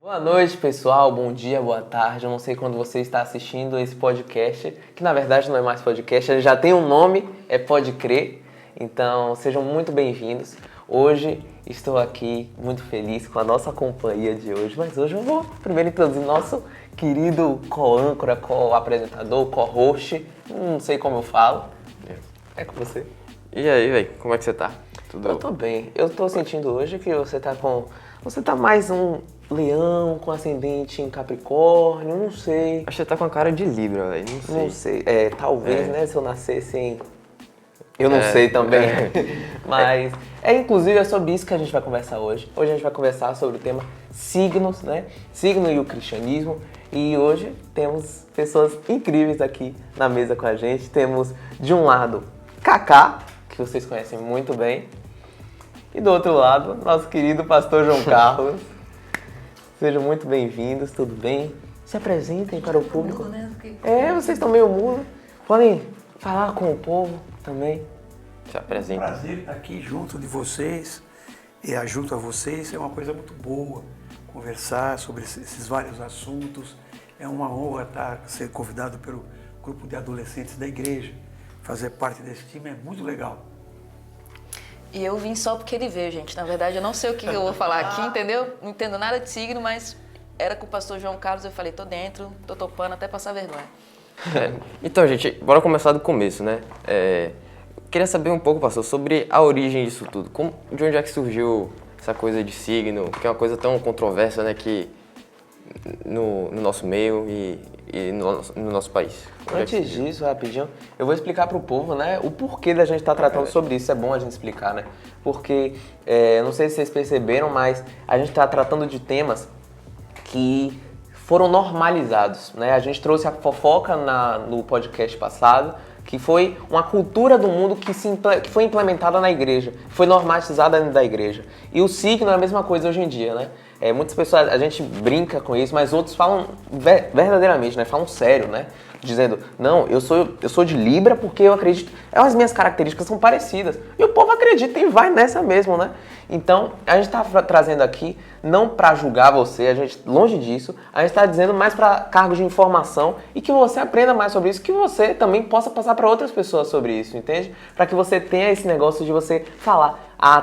Boa noite, pessoal. Bom dia, boa tarde. Eu não sei quando você está assistindo esse podcast, que na verdade não é mais podcast, ele já tem um nome, é Pode Crer. Então, sejam muito bem-vindos. Hoje estou aqui muito feliz com a nossa companhia de hoje, mas hoje eu vou primeiro introduzir nosso querido co-âncora, co-apresentador, co-host, não sei como eu falo. É com você. E aí, velho, como é que você tá? Eu tô bem. Eu tô sentindo hoje que você tá mais um leão com ascendente em Capricórnio, não sei. Acho que você tá com a cara de Libra, velho, não sei. Não sei. Talvez, né, se eu nascesse em... Eu não sei também. Mas, inclusive, é sobre isso que a gente vai conversar hoje. Hoje a gente vai conversar sobre o tema signos, né? Signo e o cristianismo. E hoje temos pessoas incríveis aqui na mesa com a gente. Temos, de um lado, Kaká, que vocês conhecem muito bem. E do outro lado, nosso querido pastor João Carlos. Sejam muito bem-vindos, tudo bem? Se apresentem para o público. Vocês estão meio mudo. Podem falar com o povo também. Se apresentem. É um prazer estar aqui junto de vocês e junto a vocês. É uma coisa muito boa conversar sobre esses vários assuntos. É uma honra ser convidado pelo grupo de adolescentes da igreja. Fazer parte desse time é muito legal. E eu vim só porque ele veio, gente. Na verdade, eu não sei o que eu vou falar aqui, entendeu? Não entendo nada de signo, mas era com o pastor João Carlos. Eu falei, tô dentro, tô topando até passar vergonha. Então, gente, bora começar do começo, né? Queria saber um pouco, pastor, sobre a origem disso tudo. De onde é que surgiu essa coisa de signo, que é uma coisa tão controversa, né, que no nosso meio e no nosso país. Antes disso, rapidinho, eu vou explicar pro povo, né, o porquê da gente estar tratando sobre isso. É bom a gente explicar, né? Porque, não sei se vocês perceberam, mas a gente está tratando de temas que foram normalizados, né? A gente trouxe a fofoca no podcast passado, que foi uma cultura do mundo que foi implementada na igreja, foi normatizada dentro da igreja. E o signo é a mesma coisa hoje em dia, né? Muitas pessoas, a gente brinca com isso, mas outros falam verdadeiramente, né? Falam sério, né? Dizendo, não, eu sou de Libra porque eu acredito, as minhas características são parecidas. E o povo acredita e vai nessa mesmo, né? Então, a gente está trazendo aqui, não para julgar você, a gente, longe disso, a gente está dizendo mais para cargos de informação e que você aprenda mais sobre isso, que você também possa passar para outras pessoas sobre isso, entende? Para que você tenha esse negócio de você falar,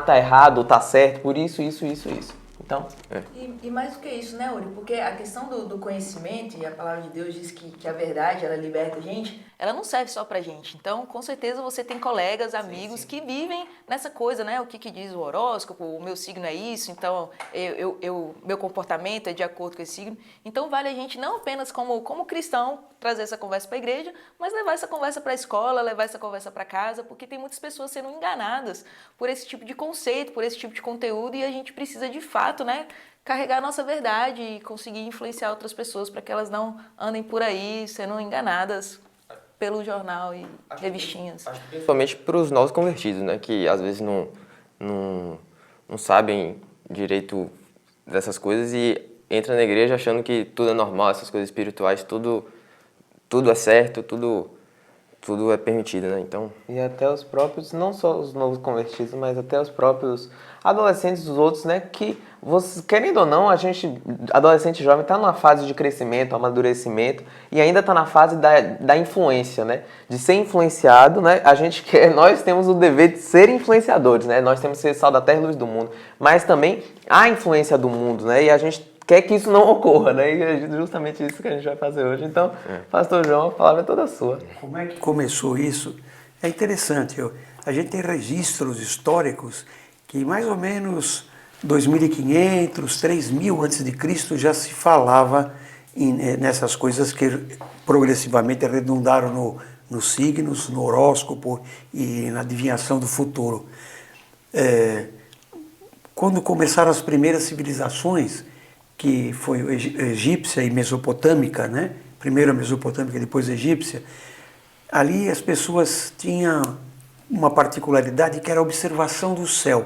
tá errado, tá certo, por isso. Então, E mais do que isso, né, Uri? Porque a questão do conhecimento, e a palavra de Deus diz que a verdade, ela liberta a gente, ela não serve só pra gente. Então, com certeza, você tem colegas, amigos que vivem nessa coisa, né? O que diz o horóscopo, o meu signo é isso, então meu comportamento é de acordo com esse signo. Então, vale a gente não apenas como cristão trazer essa conversa para a igreja, mas levar essa conversa para a escola, levar essa conversa para casa, porque tem muitas pessoas sendo enganadas por esse tipo de conceito, por esse tipo de conteúdo, e a gente precisa, de fato, né, carregar a nossa verdade e conseguir influenciar outras pessoas para que elas não andem por aí sendo enganadas pelo jornal e revistinhas. Principalmente para os novos convertidos, né? Que às vezes não sabem direito dessas coisas e entra na igreja achando que tudo é normal, essas coisas espirituais, tudo é certo, tudo é permitido, né? Então... E até os próprios, não só os novos convertidos, mas até os próprios adolescentes dos outros, né? Que, querendo ou não, adolescente jovem, está numa fase de crescimento, amadurecimento, e ainda está na fase da influência, né? De ser influenciado, né? Nós temos o dever de ser influenciadores, né? Nós temos que ser sal da terra e luz do mundo. Mas também a influência do mundo, né? E a gente quer que isso não ocorra, né? E é justamente isso que a gente vai fazer hoje. Então, pastor João, a palavra é toda sua. Como é que começou isso? É interessante. A gente tem registros históricos que mais ou menos 2.500, 3.000 antes de Cristo já se falava nessas coisas que progressivamente redundaram nos signos, no horóscopo e na adivinhação do futuro. Quando começaram as primeiras civilizações, que foi egípcia e mesopotâmica, né? Primeiro a mesopotâmica, depois a egípcia, ali as pessoas tinham uma particularidade que era a observação do céu.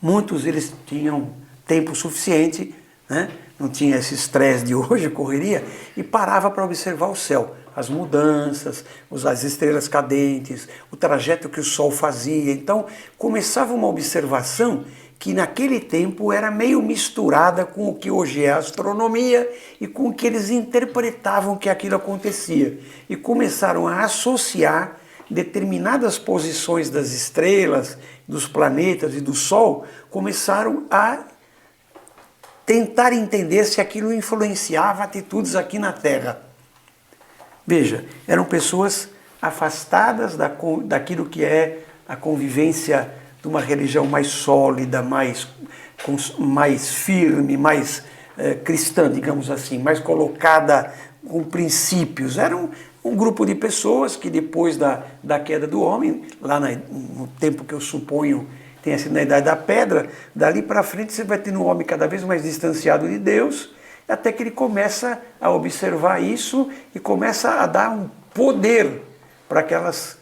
Muitos eles tinham tempo suficiente, né? Não tinha esse estresse de hoje, correria, e parava para observar o céu, as mudanças, as estrelas cadentes, o trajeto que o sol fazia. Então começava uma observação que naquele tempo era meio misturada com o que hoje é a astronomia e com o que eles interpretavam que aquilo acontecia. E começaram a associar determinadas posições das estrelas, dos planetas e do Sol, começaram a tentar entender se aquilo influenciava atitudes aqui na Terra. Veja, eram pessoas afastadas daquilo que é a convivência de uma religião mais sólida, mais firme, mais cristã, digamos assim, mais colocada com princípios. Era um grupo de pessoas que depois da queda do homem, lá no tempo que eu suponho tenha sido na Idade da Pedra, dali para frente você vai tendo um homem cada vez mais distanciado de Deus, até que ele começa a observar isso e começa a dar um poder para aquelas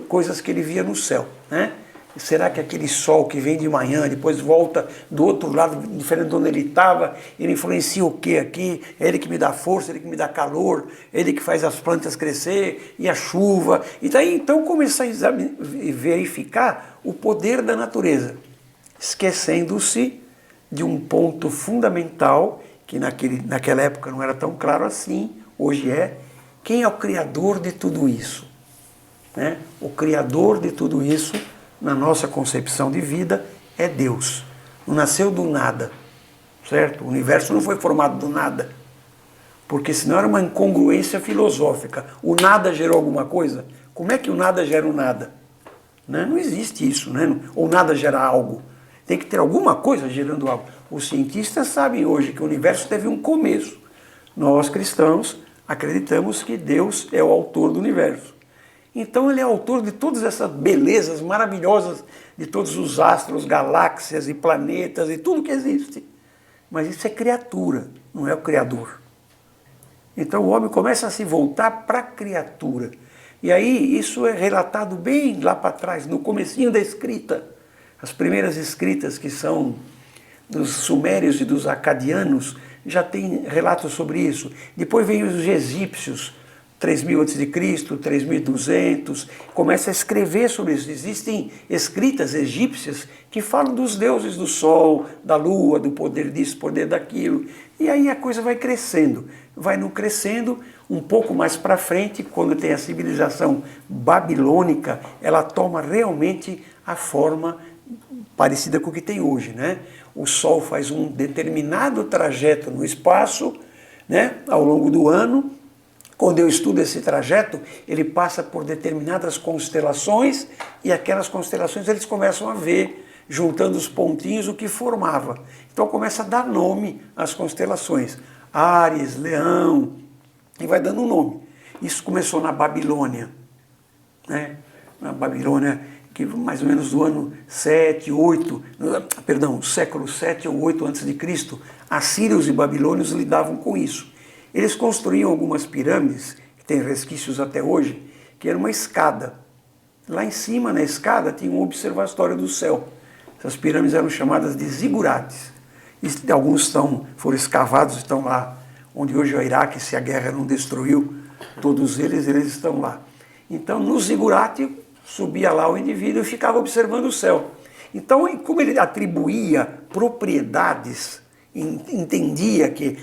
coisas que ele via no céu, né? Será que aquele sol que vem de manhã, depois volta do outro lado, diferente de onde ele estava, ele influencia o que aqui? É ele que me dá força, ele que me dá calor, ele que faz as plantas crescer, e a chuva. E daí então começar a verificar o poder da natureza, esquecendo-se de um ponto fundamental, que naquela época não era tão claro assim, hoje é: quem é o criador de tudo isso? Né? O criador de tudo isso, na nossa concepção de vida, é Deus. Não nasceu do nada, certo? O universo não foi formado do nada, porque senão era uma incongruência filosófica. O nada gerou alguma coisa? Como é que o nada gera o nada? Né? Não existe isso, né? Ou nada gera algo. Tem que ter alguma coisa gerando algo. Os cientistas sabem hoje que o universo teve um começo. Nós, cristãos, acreditamos que Deus é o autor do universo. Então ele é autor de todas essas belezas maravilhosas, de todos os astros, galáxias e planetas e tudo que existe. Mas isso é criatura, não é o Criador. Então o homem começa a se voltar para a criatura. E aí isso é relatado bem lá para trás, no comecinho da escrita. As primeiras escritas, que são dos sumérios e dos acadianos, já tem relatos sobre isso. Depois vem os egípcios, 3000 a.C., 3200, começa a escrever sobre isso. Existem escritas egípcias que falam dos deuses do sol, da lua, do poder disso, poder daquilo. E aí a coisa vai crescendo, um pouco mais para frente, quando tem a civilização babilônica, ela toma realmente a forma parecida com o que tem hoje, né? O sol faz um determinado trajeto no espaço, né, ao longo do ano. Quando eu estudo esse trajeto, ele passa por determinadas constelações, e aquelas constelações eles começam a ver, juntando os pontinhos, o que formava. Então começa a dar nome às constelações. Áries, Leão, e vai dando um nome. Isso começou na Babilônia, né? Na Babilônia, que mais ou menos do ano 7, 8, perdão, século 7 ou 8 a.C., assírios e babilônios lidavam com isso. Eles construíam algumas pirâmides, que tem resquícios até hoje, que era uma escada. Lá em cima, na escada, tinha um observatório do céu. Essas pirâmides eram chamadas de zigurates. E alguns foram escavados, estão lá, onde hoje é o Iraque, se a guerra não destruiu, todos eles estão lá. Então, no zigurate, subia lá o indivíduo e ficava observando o céu. Então, como ele atribuía propriedades, entendia que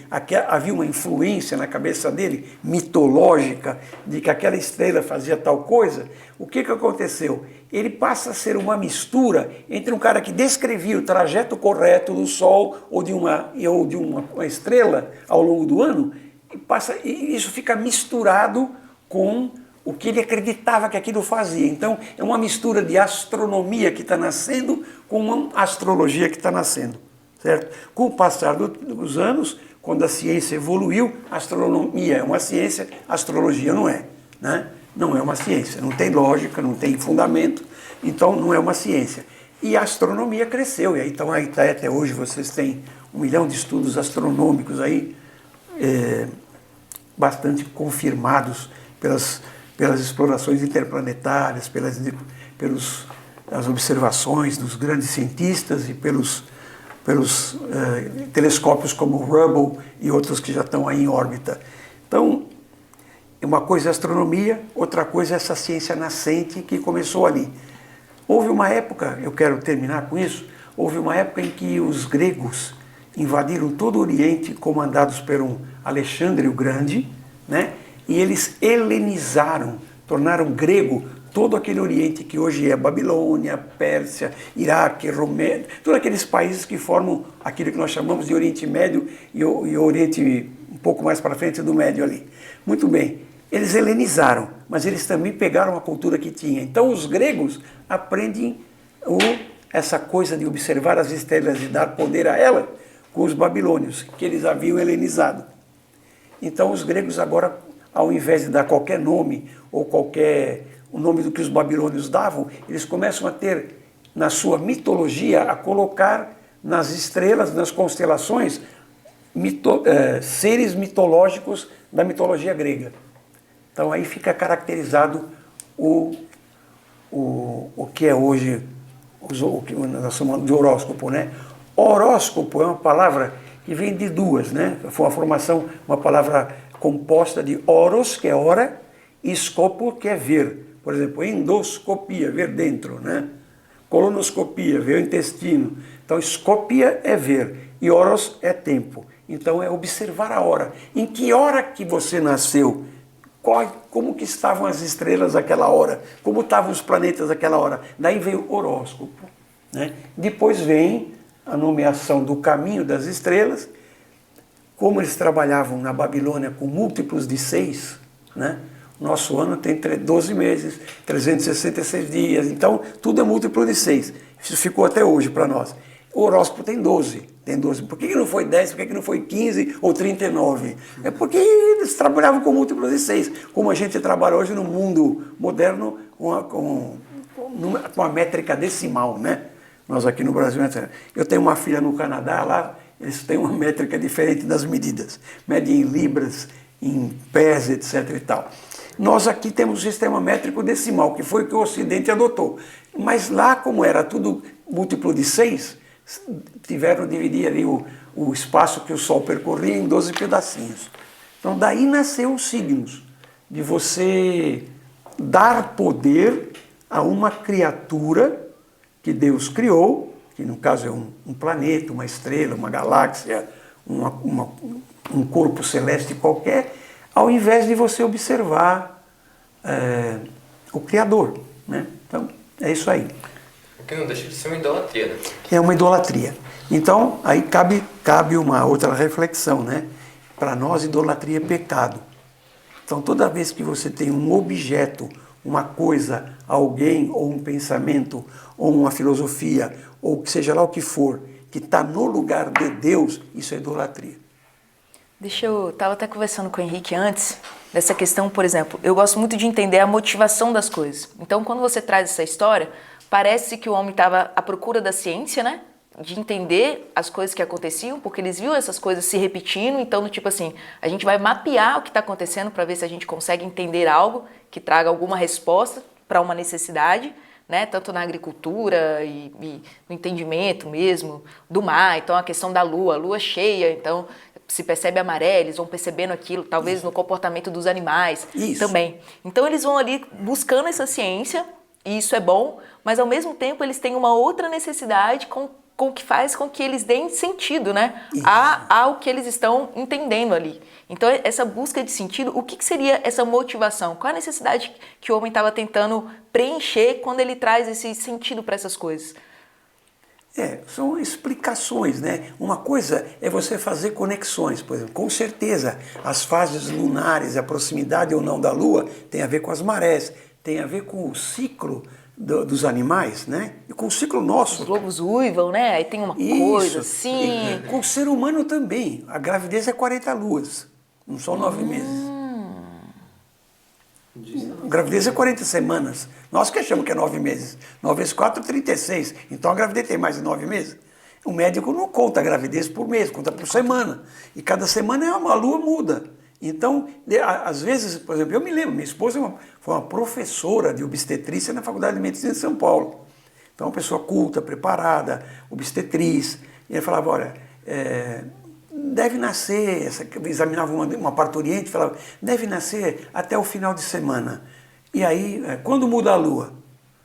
havia uma influência na cabeça dele, mitológica, de que aquela estrela fazia tal coisa, o que aconteceu? Ele passa a ser uma mistura entre um cara que descrevia o trajeto correto do Sol ou de uma estrela ao longo do ano, e isso fica misturado com o que ele acreditava que aquilo fazia. Então, é uma mistura de astronomia que está nascendo com uma astrologia que está nascendo. Certo? Com o passar dos anos, quando a ciência evoluiu, a astronomia é uma ciência, a astrologia não é. Né? Não é uma ciência, não tem lógica, não tem fundamento, então não é uma ciência. E a astronomia cresceu, e aí, então aí até hoje vocês têm 1 milhão de estudos astronômicos aí, bastante confirmados pelas explorações interplanetárias, pelas observações dos grandes cientistas e pelos telescópios como o Hubble e outros que já estão aí em órbita. Então, uma coisa é a astronomia, outra coisa é essa ciência nascente que começou ali. Houve uma época, eu quero terminar com isso, houve uma época em que os gregos invadiram todo o Oriente, comandados por um Alexandre o Grande, né? E eles helenizaram, tornaram grego todo aquele Oriente que hoje é Babilônia, Pérsia, Iraque, Romênia, todos aqueles países que formam aquilo que nós chamamos de Oriente Médio e o Oriente um pouco mais para frente do Médio ali. Muito bem, eles helenizaram, mas eles também pegaram a cultura que tinha. Então os gregos aprendem essa coisa de observar as estrelas e dar poder a elas com os babilônios, que eles haviam helenizado. Então os gregos agora, ao invés de dar qualquer nome ou o nome do que os babilônios davam, eles começam a ter na sua mitologia, a colocar nas estrelas, nas constelações, seres mitológicos da mitologia grega. Então aí fica caracterizado o que é hoje o que nós chamamos de horóscopo, né? Horóscopo é uma palavra que vem de duas, né? Foi uma formação, uma palavra composta de horos, que é hora, e scopo, que é ver. Por exemplo, endoscopia, ver dentro, né? Colonoscopia, ver o intestino. Então, scopia é ver e horos é tempo. Então, é observar a hora. Em que hora que você nasceu? Como que estavam as estrelas naquela hora? Como estavam os planetas naquela hora? Daí veio o horóscopo, né? Depois vem a nomeação do caminho das estrelas. Como eles trabalhavam na Babilônia com múltiplos de 6, né? Nosso ano tem 12 meses, 366 dias, então tudo é múltiplo de 6. Isso ficou até hoje para nós. O horóscopo tem 12. Por que não foi 10? Por que não foi 15 ou 39? É porque eles trabalhavam com múltiplos de 6. Como a gente trabalha hoje no mundo moderno com a métrica decimal, né? Nós aqui no Brasil, eu tenho uma filha no Canadá, lá eles têm uma métrica diferente das medidas. Medem em libras, em pés, etc. e tal. Nós aqui temos o sistema métrico decimal, que foi o que o Ocidente adotou. Mas lá, como era tudo múltiplo de 6, tiveram que dividir ali o espaço que o Sol percorria em 12 pedacinhos. Então daí nasceu os signos, de você dar poder a uma criatura que Deus criou, que no caso é um planeta, uma estrela, uma galáxia, um corpo celeste qualquer, ao invés de você observar o Criador, né? Então, é isso aí. O que não deixa de ser uma idolatria, né? É uma idolatria. Então, aí cabe uma outra reflexão, né? Para nós, idolatria é pecado. Então, toda vez que você tem um objeto, uma coisa, alguém, ou um pensamento, ou uma filosofia, ou que seja lá o que for, que está no lugar de Deus, isso é idolatria. Eu estava até conversando com o Henrique antes, dessa questão, por exemplo, eu gosto muito de entender a motivação das coisas. Então, quando você traz essa história, parece que o homem estava à procura da ciência, né? De entender as coisas que aconteciam, porque eles viam essas coisas se repetindo, então, tipo assim, a gente vai mapear o que está acontecendo para ver se a gente consegue entender algo que traga alguma resposta para uma necessidade, né? Tanto na agricultura e no entendimento mesmo do mar. Então, a questão da lua cheia, então se percebe a maré, eles vão percebendo aquilo, talvez no comportamento dos animais também. Então eles vão ali buscando essa ciência, e isso é bom, mas ao mesmo tempo eles têm uma outra necessidade com o que faz com que eles deem sentido, né, ao que eles estão entendendo ali. Então essa busca de sentido, o que seria essa motivação? Qual a necessidade que o homem estava tentando preencher quando ele traz esse sentido para essas coisas? São explicações, né? Uma coisa é você fazer conexões, por exemplo, com certeza as fases lunares, a proximidade ou não da Lua tem a ver com as marés, tem a ver com o ciclo dos animais, né? E com o ciclo nosso. Os lobos uivam, né? Aí tem uma coisa assim. E com o ser humano também. A gravidez é 40 luas, não são 9 meses. A gravidez é 40 semanas. Nós que achamos que é 9 meses. 9 vezes 4, 36. Então a gravidez tem mais de 9 meses. O médico não conta a gravidez por mês, conta por semana. E cada semana uma lua muda. Então, às vezes, por exemplo, eu me lembro, minha esposa foi uma professora de obstetrícia na Faculdade de Medicina de São Paulo. Então, uma pessoa culta, preparada, obstetriz. E ela falava, olha, deve nascer, examinava uma parturiente, falava, deve nascer até o final de semana. E aí, quando muda a lua?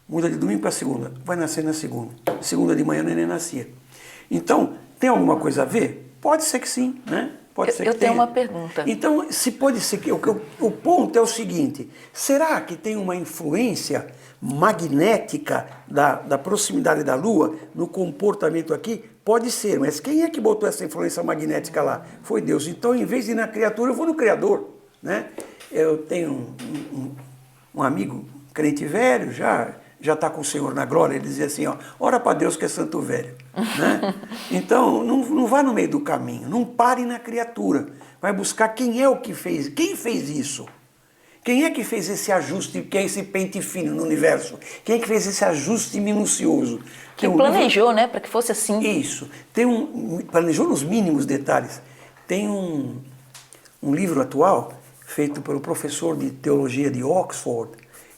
muda de domingo para segunda, vai nascer na segunda. Segunda de manhã o neném nascia. Então, tem alguma coisa a ver? Pode ser que sim, né? Pode ser que Eu tenho tenha. uma pergunta. Então, se pode ser que... O ponto é o seguinte, será que tem uma influência magnética da proximidade da Lua no comportamento aqui? Pode ser, mas quem é que botou essa influência magnética lá? Foi Deus. Então, em vez de ir na criatura, eu vou no Criador, né? Eu tenho um amigo, crente velho, já está com o Senhor na glória, ele dizia assim, ó, ora para Deus que é santo velho. Né? Então, não vá no meio do caminho, não pare na criatura, vai buscar quem é o que fez, quem fez isso? Quem é que fez esse ajuste, que é esse pente fino no universo? Quem é que fez esse ajuste minucioso? Que planejou, né, para que fosse assim. Isso, planejou nos mínimos detalhes. Tem um livro atual, feito pelo professor de teologia de Oxford,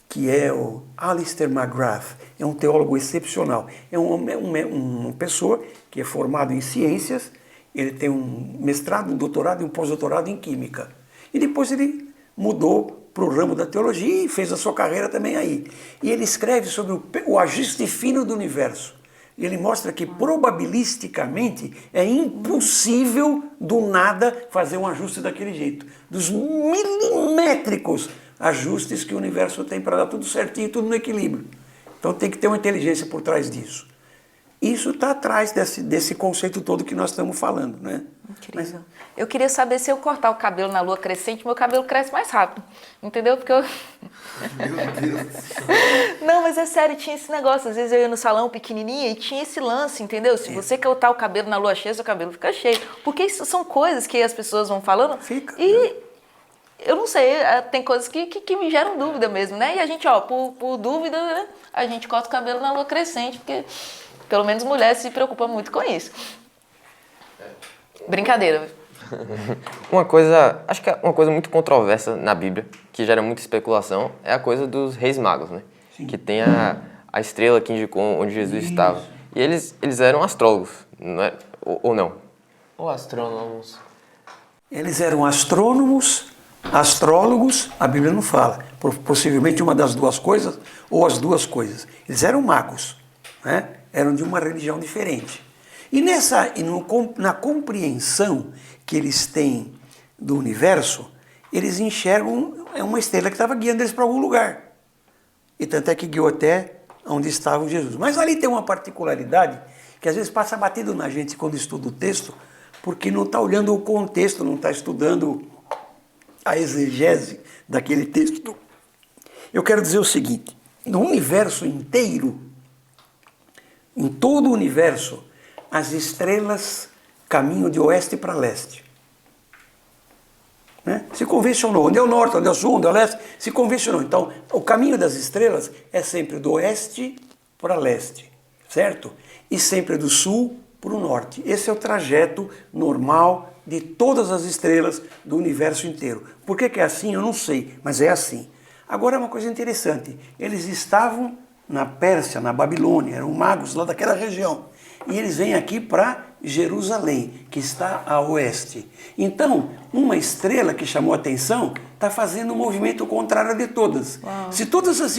que é o Alistair McGrath, é um teólogo excepcional. É uma pessoa que é formado em ciências, ele tem um mestrado, um doutorado e um pós-doutorado em química. E depois ele mudou para o ramo da teologia e fez a sua carreira também aí. E ele escreve sobre o ajuste fino do universo. E ele mostra que probabilisticamente é impossível do nada fazer um ajuste daquele jeito. Dos milimétricos ajustes que o universo tem para dar tudo certinho, tudo no equilíbrio. Então tem que ter uma inteligência por trás disso. Isso está atrás desse conceito todo que nós estamos falando, né? Incrível. Eu queria saber se eu cortar o cabelo na lua crescente, meu cabelo cresce mais rápido. Entendeu? Porque eu... Meu Deus. Não, mas é sério, tinha esse negócio. Às vezes eu ia no salão pequenininha e tinha esse lance, entendeu? Se você cortar o cabelo na lua cheia, seu cabelo fica cheio. Porque isso são coisas que as pessoas vão falando. Fica. E eu não sei, tem coisas que me geram dúvida mesmo, né? E a gente, ó, por dúvida, né, a gente corta o cabelo na lua crescente, porque pelo menos mulheres se preocupam muito com isso. Brincadeira. Uma coisa, acho que é uma coisa muito controversa na Bíblia, que gera muita especulação, é a coisa dos reis magos, né? Sim. Que tem a estrela que indicou onde Jesus estava. E eles eram astrólogos, não é? Ou não? Ou astrônomos. Eles eram astrônomos, astrólogos, a Bíblia não fala. Possivelmente uma das duas coisas, ou as duas coisas. Eles eram magos, né? Eram de uma religião diferente. E na compreensão que eles têm do universo, eles enxergam uma estrela que estava guiando eles para algum lugar. E tanto é que guiou até onde estava Jesus. Mas ali tem uma particularidade que às vezes passa batido na gente quando estuda o texto, porque não está olhando o contexto, não está estudando a exegese daquele texto. Eu quero dizer o seguinte, no universo inteiro, em todo o universo, as estrelas caminham de oeste para leste. Né? Se convencionou. Onde é o norte, onde é o sul, onde é o leste, se convencionou. Então, o caminho das estrelas é sempre do oeste para leste, certo? E sempre do sul para o norte. Esse é o trajeto normal de todas as estrelas do universo inteiro. Por que é assim? Eu não sei, mas é assim. Agora, é uma coisa interessante. Eles estavam na Pérsia, na Babilônia, eram magos lá daquela região. E eles vêm aqui para Jerusalém, que está a oeste. Então, uma estrela que chamou a atenção está fazendo um movimento contrário de todas. Uau. Se todas as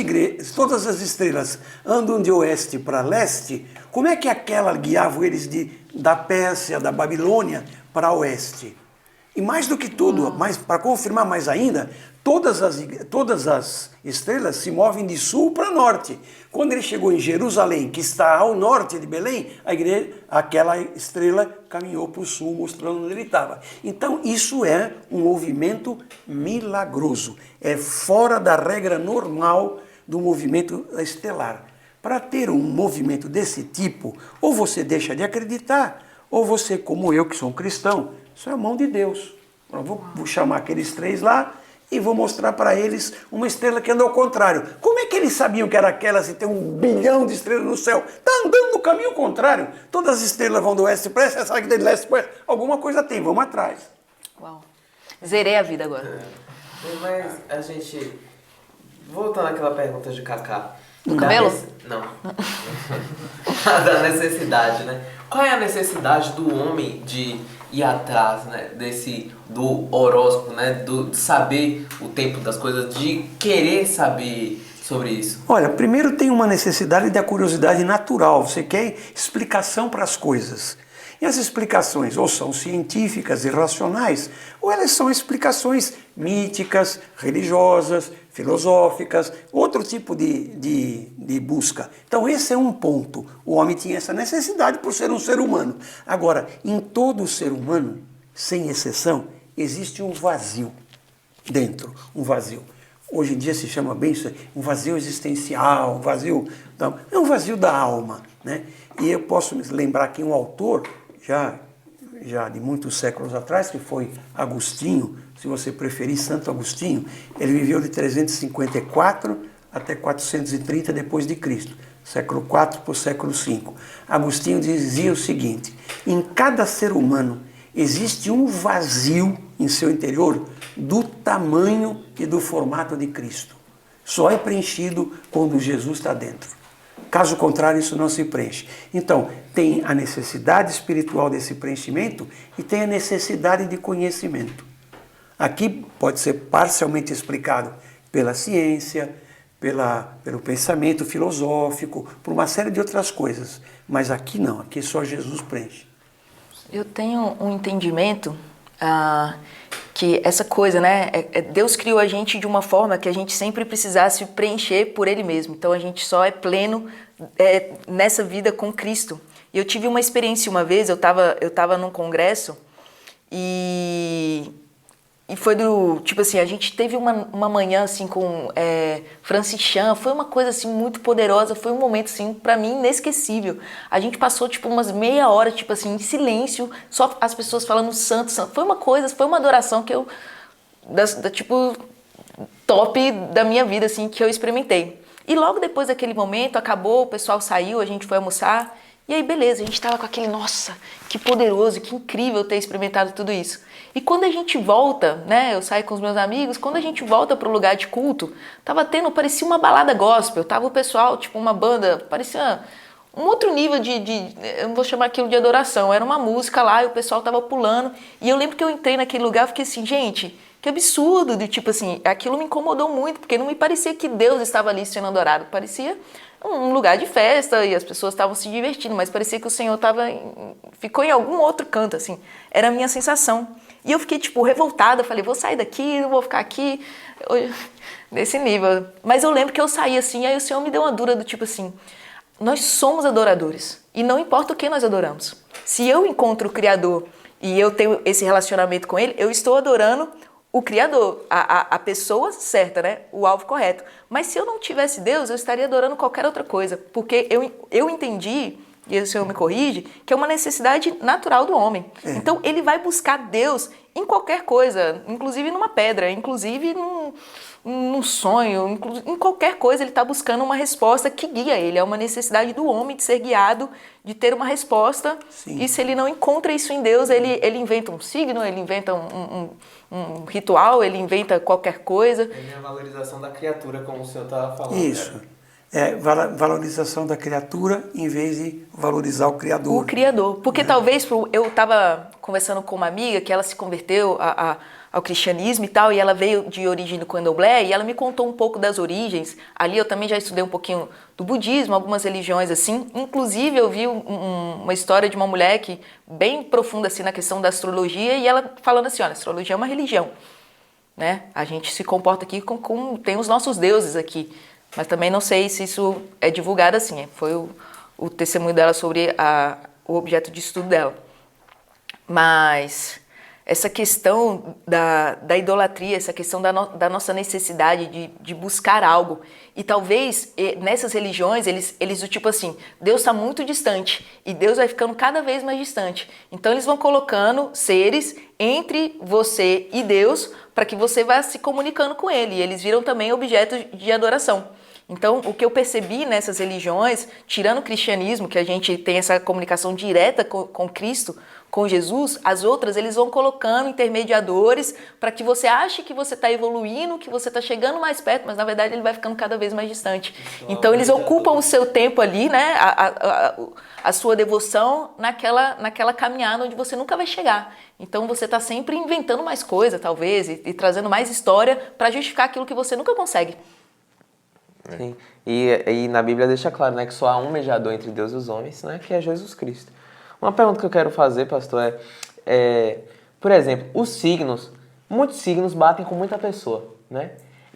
estrelas andam de oeste para leste, como é que aquela guiava eles da Pérsia, da Babilônia, para oeste? E mais do que tudo, para confirmar mais ainda, todas as estrelas se movem de sul para norte. Quando ele chegou em Jerusalém, que está ao norte de Belém, aquela estrela caminhou para o sul, mostrando onde ele estava. Então, isso é um movimento milagroso. É fora da regra normal do movimento estelar. Para ter um movimento desse tipo, ou você deixa de acreditar, ou você, como eu, que sou um cristão, isso é a mão de Deus. Eu vou chamar aqueles três lá e vou mostrar para eles uma estrela que anda ao contrário. Como é que eles sabiam que era aquela se tem 1 bilhão de estrelas no céu? Está andando no caminho contrário. Todas as estrelas vão do oeste para leste, essa aqui de leste para oeste. Alguma coisa tem, vamos atrás. Uau. Zerei a vida agora. Mas a gente... Voltando àquela pergunta de Cacá. Do cabelo? Não. Da necessidade, né? Qual é a necessidade do homem de ir atrás, né? Do horóscopo, né? De saber o tempo das coisas, de querer saber sobre isso? Olha, primeiro tem uma necessidade da curiosidade natural. Você quer explicação para as coisas. E as explicações ou são científicas e racionais, ou elas são explicações míticas, religiosas, filosóficas, outro tipo de busca. Então esse é um ponto. O homem tinha essa necessidade por ser um ser humano. Agora, em todo ser humano, sem exceção, existe um vazio dentro, um vazio. Hoje em dia se chama bem isso, um vazio existencial, um vazio, é um vazio da alma, né? E eu posso me lembrar aqui um autor, já de muitos séculos atrás, que foi Agostinho, se você preferir, Santo Agostinho. Ele viveu de 354 até 430 depois de Cristo, século IV para o século V. Agostinho dizia o seguinte: em cada ser humano existe um vazio em seu interior do tamanho e do formato de Cristo. Só é preenchido quando Jesus está dentro. Caso contrário, isso não se preenche. Então, tem a necessidade espiritual desse preenchimento e tem a necessidade de conhecimento. Aqui pode ser parcialmente explicado pela ciência, pelo pensamento filosófico, por uma série de outras coisas. Mas aqui não, aqui só Jesus preenche. Eu tenho um entendimento que essa coisa, né? Deus criou a gente de uma forma que a gente sempre precisasse preencher por Ele mesmo. Então a gente só é pleno nessa vida com Cristo. E eu tive uma experiência uma vez, eu tava num congresso e foi tipo assim, a gente teve uma manhã assim com Francis Chan, foi uma coisa assim muito poderosa, foi um momento assim para mim inesquecível. A gente passou tipo umas meia hora tipo assim em silêncio, só as pessoas falando santo, santo. Foi uma adoração que eu tipo top da minha vida assim que eu experimentei. E logo depois daquele momento acabou, o pessoal saiu, a gente foi almoçar. E aí, beleza, a gente tava com aquele, nossa, que poderoso, que incrível ter experimentado tudo isso. E quando a gente volta, né, eu saio com os meus amigos, quando a gente volta pro lugar de culto, parecia uma balada gospel, tava o pessoal, tipo uma banda, parecia um outro nível eu não vou chamar aquilo de adoração, era uma música lá e o pessoal tava pulando. E eu lembro que eu entrei naquele lugar e fiquei assim, gente, que absurdo, tipo assim, aquilo me incomodou muito, porque não me parecia que Deus estava ali sendo adorado, parecia um lugar de festa e as pessoas estavam se divertindo, mas parecia que o Senhor ficou em algum outro canto, assim, era a minha sensação. E eu fiquei, tipo, revoltada, falei, vou sair daqui, não vou ficar aqui, nesse nível. Mas eu lembro que eu saí assim, aí o Senhor me deu uma dura do tipo assim, nós somos adoradores, e não importa o que nós adoramos. Se eu encontro o Criador e eu tenho esse relacionamento com Ele, eu estou adorando o Criador, a pessoa certa, né? O alvo correto. Mas se eu não tivesse Deus, eu estaria adorando qualquer outra coisa. Porque eu entendi, e o Senhor me corrige, que é uma necessidade natural do homem. Então ele vai buscar Deus em qualquer coisa, inclusive numa pedra, inclusive num sonho, em qualquer coisa ele está buscando uma resposta que guia ele. É uma necessidade do homem de ser guiado, de ter uma resposta. Sim. E se ele não encontra isso em Deus, ele inventa um signo, ele inventa um ritual, ele inventa qualquer coisa. É a valorização da criatura, como o senhor estava falando. Isso. É valorização da criatura em vez de valorizar o Criador. O Criador. Porque talvez eu estava conversando com uma amiga que ela se converteu ao cristianismo e tal, e ela veio de origem do candomblé, e ela me contou um pouco das origens. Ali eu também já estudei um pouquinho do budismo, algumas religiões assim. Inclusive eu vi uma história de uma mulher bem profunda assim na questão da astrologia, e ela falando assim, olha, a astrologia é uma religião, né? A gente se comporta aqui como tem os nossos deuses aqui. Mas também não sei se isso é divulgado assim. Foi o testemunho dela sobre o objeto de estudo dela. Mas essa questão da idolatria, essa questão da nossa necessidade de buscar algo. E talvez nessas religiões, eles do tipo assim, Deus está muito distante e Deus vai ficando cada vez mais distante. Então eles vão colocando seres entre você e Deus para que você vá se comunicando com Ele. E eles viram também objetos de adoração. Então, o que eu percebi nessas religiões, tirando o cristianismo, que a gente tem essa comunicação direta com Cristo, com Jesus, as outras eles vão colocando intermediadores para que você ache que você está evoluindo, que você está chegando mais perto, mas na verdade ele vai ficando cada vez mais distante. Então eles ocupam o seu tempo ali, né, a sua devoção naquela caminhada onde você nunca vai chegar. Então você está sempre inventando mais coisa, talvez, e trazendo mais história para justificar aquilo que você nunca consegue. Sim. E na Bíblia deixa claro, né, que só há um mediador entre Deus e os homens, né, que é Jesus Cristo. Uma pergunta que eu quero fazer, pastor, por exemplo, os signos, muitos signos batem com muita pessoa, né?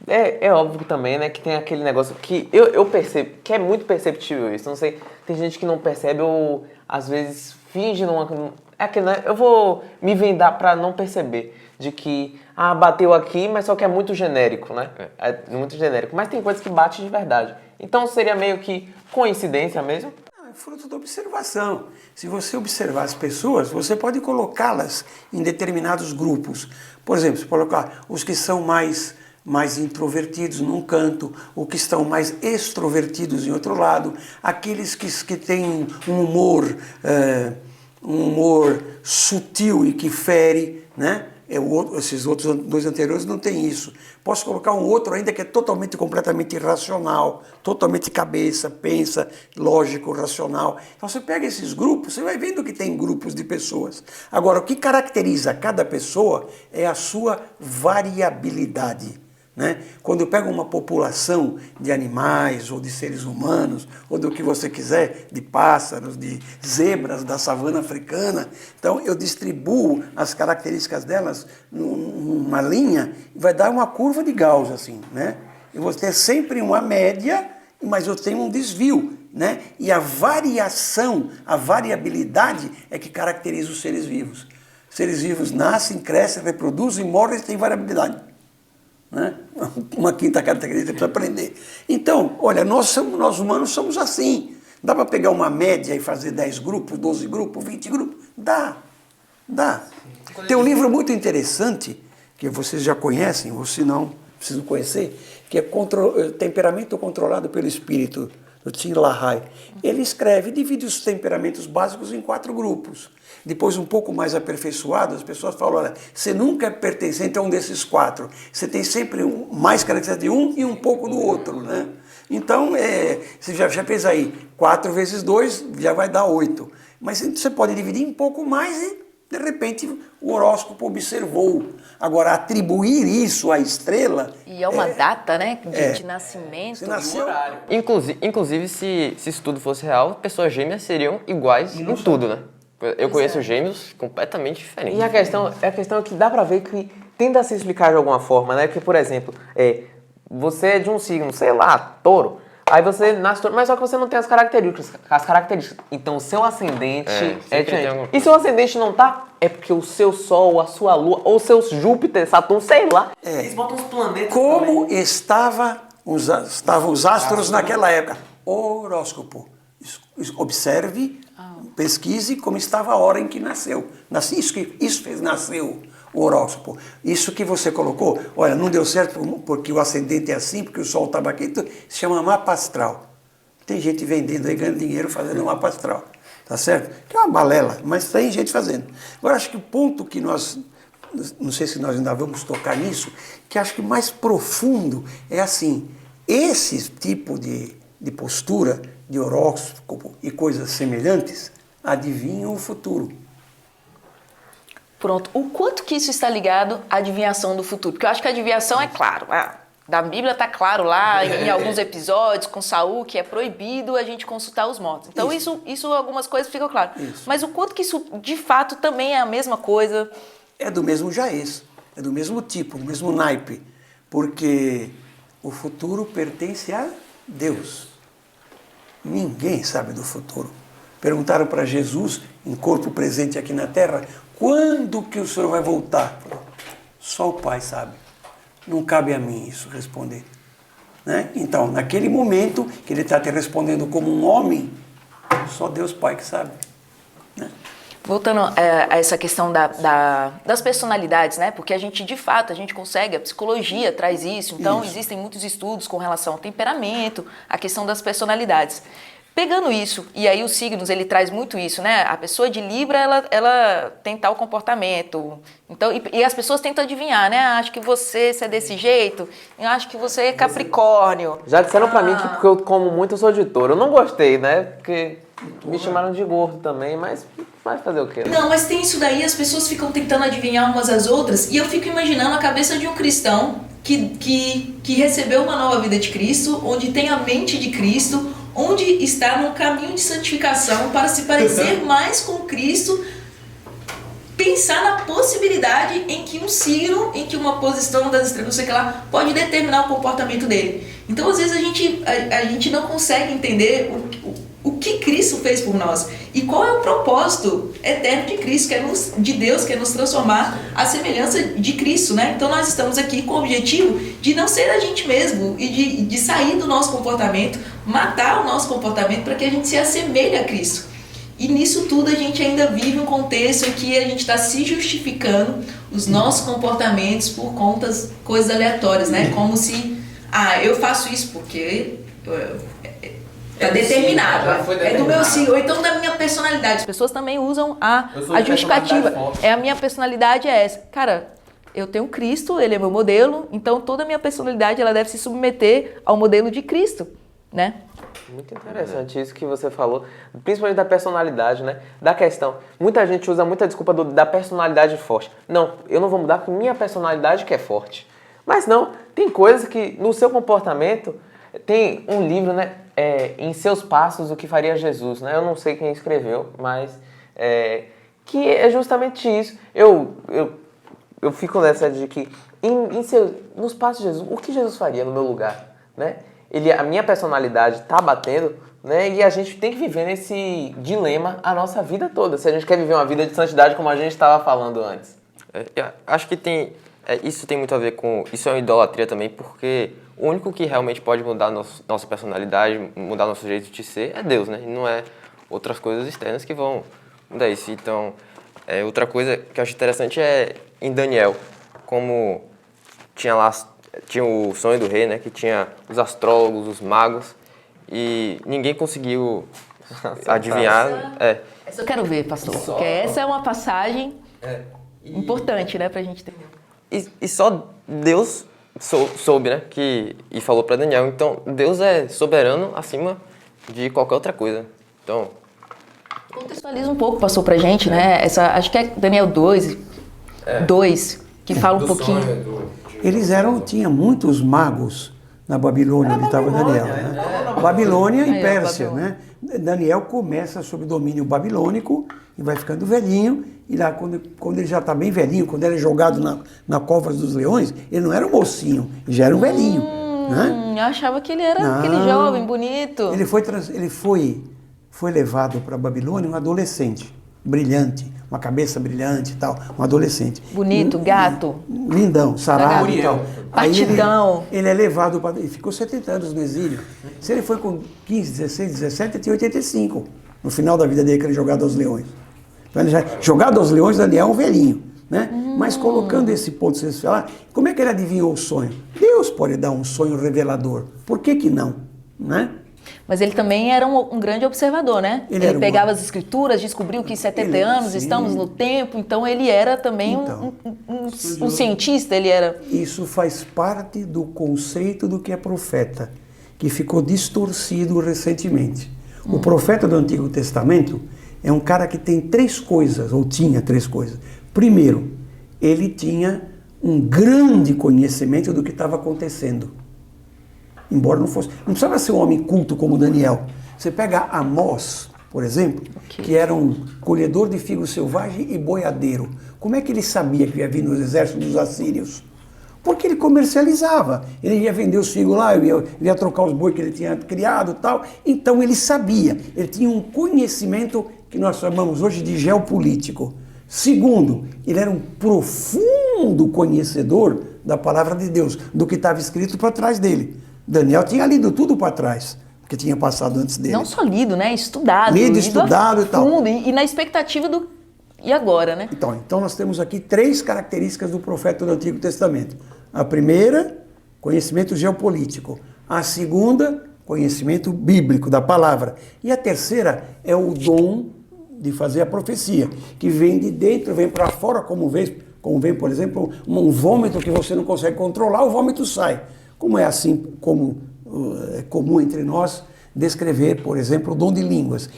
É óbvio também, né, que tem aquele negócio que eu percebo, que é muito perceptível isso. Não sei, tem gente que não percebe ou às vezes finge não. É aquele, né, eu vou me vendar pra não perceber de que bateu aqui, mas só que é muito genérico, né? É muito genérico. Mas tem coisas que batem de verdade. Então seria meio que coincidência mesmo? É fruto da observação. Se você observar as pessoas, você pode colocá-las em determinados grupos. Por exemplo, você pode colocar os que são mais introvertidos num canto, os que estão mais extrovertidos em outro lado, aqueles que têm um humor sutil e que fere, né? Esses outros dois anteriores não têm isso. Posso colocar um outro ainda que é completamente irracional, totalmente cabeça, pensa, lógico, racional. Então você pega esses grupos, você vai vendo que tem grupos de pessoas. Agora, o que caracteriza cada pessoa é a sua variabilidade. Né? Quando eu pego uma população de animais ou de seres humanos, ou do que você quiser, de pássaros, de zebras da savana africana, então eu distribuo as características delas numa linha e vai dar uma curva de Gauss, assim, né? Eu vou ter sempre uma média, mas eu tenho um desvio, né? E a variação, a variabilidade é que caracteriza os seres vivos. Seres vivos nascem, crescem, reproduzem, morrem e têm variabilidade. Né? Uma quinta característica para aprender. Então, olha, nós humanos somos assim. Dá para pegar uma média e fazer 10 grupos, 12 grupos, 20 grupos? Dá. Tem um livro muito interessante, que vocês já conhecem, ou se não, precisam conhecer, que é Temperamento Controlado pelo Espírito, do Tim LaHaye. Ele escreve, divide os temperamentos básicos em 4 grupos. Depois, um pouco mais aperfeiçoado, as pessoas falam, olha, você nunca é pertencente a um desses 4. Você tem sempre mais características de um e um pouco do outro, né? Então, você já fez aí 4 vezes 2, já vai dar 8. Mas você pode dividir um pouco mais e, de repente, o horóscopo observou. Agora, atribuir isso à estrela... E é uma data, né, de nascimento. Você nasceu... Inclusive, se isso tudo fosse real, pessoas gêmeas seriam iguais em tudo, né? Eu conheço gêmeos completamente diferentes. E a questão é que dá pra ver que tenta se explicar de alguma forma, né? Que, por exemplo, você é de um signo, sei lá, touro. Aí você nasce touro, mas só que você não tem as características. Então o seu ascendente é diferente. E se o ascendente não tá, é porque o seu sol, a sua lua, ou seus Júpiter, Saturno, sei lá. Eles botam os planetas. Como estavam os astros naquela época? Horóscopo. Observe, pesquise como estava a hora em que nasceu. Isso fez nascer o horóscopo. Isso que você colocou, olha, não deu certo porque o ascendente é assim, porque o sol estava aqui, se chama mapa astral. Tem gente vendendo aí, ganhando dinheiro fazendo mapa astral. Tá certo? Que é uma balela, mas tem gente fazendo. Agora, acho que o ponto que nós, não sei se nós ainda vamos tocar nisso, que acho que mais profundo é assim, esse tipo de postura, de horóscopo e coisas semelhantes, adivinham o futuro. Pronto. O quanto que isso está ligado à adivinhação do futuro? Porque eu acho que a adivinhação é claro. Da Bíblia está claro lá, em alguns episódios, com Saul, que é proibido a gente consultar os mortos. Então, isso algumas coisas ficam claras. Mas o quanto que isso, de fato, também é a mesma coisa? É do mesmo jaez, é do mesmo tipo, do mesmo naipe. Porque o futuro pertence a Deus. Ninguém sabe do futuro. Perguntaram para Jesus, em corpo presente aqui na terra, quando que o Senhor vai voltar? Só o Pai sabe. Não cabe a mim isso responder. Né? Então, naquele momento que ele está te respondendo como um homem, só Deus Pai que sabe. Né? Voltando a essa questão das personalidades, né? Porque a gente, de fato, a gente consegue, a psicologia traz isso. Então, existem muitos estudos com relação ao temperamento, a questão das personalidades. Pegando isso, e aí os signos, ele traz muito isso, né? A pessoa de Libra, ela tem tal comportamento. Então, e as pessoas tentam adivinhar, né? Acho que você é desse jeito, eu acho que você é Capricórnio. Já disseram pra mim que porque eu como muito, eu sou de touro. Eu não gostei, né? Porque me chamaram de gordo também, mas vai fazer o quê? Né? Não, mas tem isso daí, as pessoas ficam tentando adivinhar umas às outras, e eu fico imaginando a cabeça de um cristão que recebeu uma nova vida de Cristo, onde tem a mente de Cristo, onde está no caminho de santificação para se parecer mais com Cristo, pensar na possibilidade em que um signo, em que uma posição das estrelas, não sei o que lá, pode determinar o comportamento dele. Então, às vezes, a gente não consegue entender o que Cristo fez por nós e qual é o propósito eterno de Cristo, de Deus, que é nos transformar à semelhança de Cristo, né? Então, nós estamos aqui com o objetivo de não ser a gente mesmo e de sair do nosso comportamento, matar o nosso comportamento para que a gente se assemelhe a Cristo. E nisso tudo a gente ainda vive um contexto em que a gente está se justificando os nossos comportamentos por coisas aleatórias, né? Como se, eu faço isso porque está determinado, é do meu signo, ou então da minha personalidade. As pessoas também usam a justificativa. A minha personalidade é essa. Cara, eu tenho Cristo, ele é meu modelo, então toda a minha personalidade ela deve se submeter ao modelo de Cristo, né? Muito interessante isso que você falou, principalmente da personalidade, né? Da questão. Muita gente usa muita desculpa da personalidade forte. Não, eu não vou mudar porque minha personalidade que é forte. Mas não, tem coisas que no seu comportamento, tem um livro, né? Em Seus Passos, o que faria Jesus, né? Eu não sei quem escreveu, mas que é justamente isso. Eu fico nessa de que nos passos de Jesus, o que Jesus faria no meu lugar, né? A minha personalidade está batendo, né? E a gente tem que viver nesse dilema a nossa vida toda, se a gente quer viver uma vida de santidade como a gente estava falando antes. Eu acho que isso tem muito a ver com... Isso é uma idolatria também, porque o único que realmente pode mudar nossa personalidade, mudar nosso jeito de ser, é Deus, né? E não é outras coisas externas que vão mudar isso. Então, outra coisa que eu acho interessante é em Daniel, como tinha o sonho do rei, né? Que tinha os astrólogos, os magos, e ninguém conseguiu adivinhar. Essa eu quero ver, pastor, porque essa é uma passagem importante, né? Pra gente entender. E só Deus soube, né? E falou para Daniel. Então, Deus é soberano acima de qualquer outra coisa. Então... Contextualiza um pouco, passou pra gente, né? Acho que é Daniel 2, que fala um pouquinho... Tinha muitos magos na Babilônia, onde estava Daniel. Né? Babilônia e Pérsia, né? Daniel começa sob domínio babilônico e vai ficando velhinho, e lá quando ele já está bem velhinho, quando ele é jogado na cova dos leões, ele não era um mocinho, ele já era um velhinho. Né? Eu achava que ele era aquele jovem, bonito. Ele foi levado para a Babilônia um adolescente, brilhante, uma cabeça brilhante e tal, um adolescente. Bonito, gato. Lindão, sarado e tal. Partidão. Ele é levado para... Ele ficou 70 anos no exílio. Se ele foi com 15, 16, 17, ele tinha 85. No final da vida dele, que ele jogado aos leões. Então, jogado aos leões, Daniel é um velhinho. Né? Mas colocando esse ponto de você falar, como é que ele adivinhou o sonho? Deus pode dar um sonho revelador. Por que não? Né? Mas ele também era um grande observador, né? Ele pegava as escrituras, descobriu que em 70 anos estamos no tempo, então ele era também um cientista, ele era... Isso faz parte do conceito do que é profeta, que ficou distorcido recentemente. O profeta do Antigo Testamento é um cara que tem três coisas, ou tinha três coisas. Primeiro, ele tinha um grande conhecimento do que estava acontecendo. Embora não fosse... Não precisava ser um homem culto como Daniel. Você pega Amós, por exemplo, que era um colhedor de figo selvagem e boiadeiro. Como é que ele sabia que ia vir nos exércitos dos assírios? Porque ele comercializava. Ele ia vender os figos lá, ele ia trocar os bois que ele tinha criado e tal. Então ele sabia. Ele tinha um conhecimento que nós chamamos hoje de geopolítico. Segundo, ele era um profundo conhecedor da palavra de Deus, do que estava escrito para trás dele. Daniel tinha lido tudo para trás, que tinha passado antes dele. Não só lido, né? Estudado. Lido, estudado e tal. E na expectativa do... E agora, né? Então nós temos aqui três características do profeta do Antigo Testamento. A primeira, conhecimento geopolítico. A segunda, conhecimento bíblico, da palavra. E a terceira é o dom de fazer a profecia, que vem de dentro, vem para fora, como vem, por exemplo, um vômito que você não consegue controlar, o vômito sai. Como é assim, como é comum entre nós, descrever, por exemplo, o dom de línguas.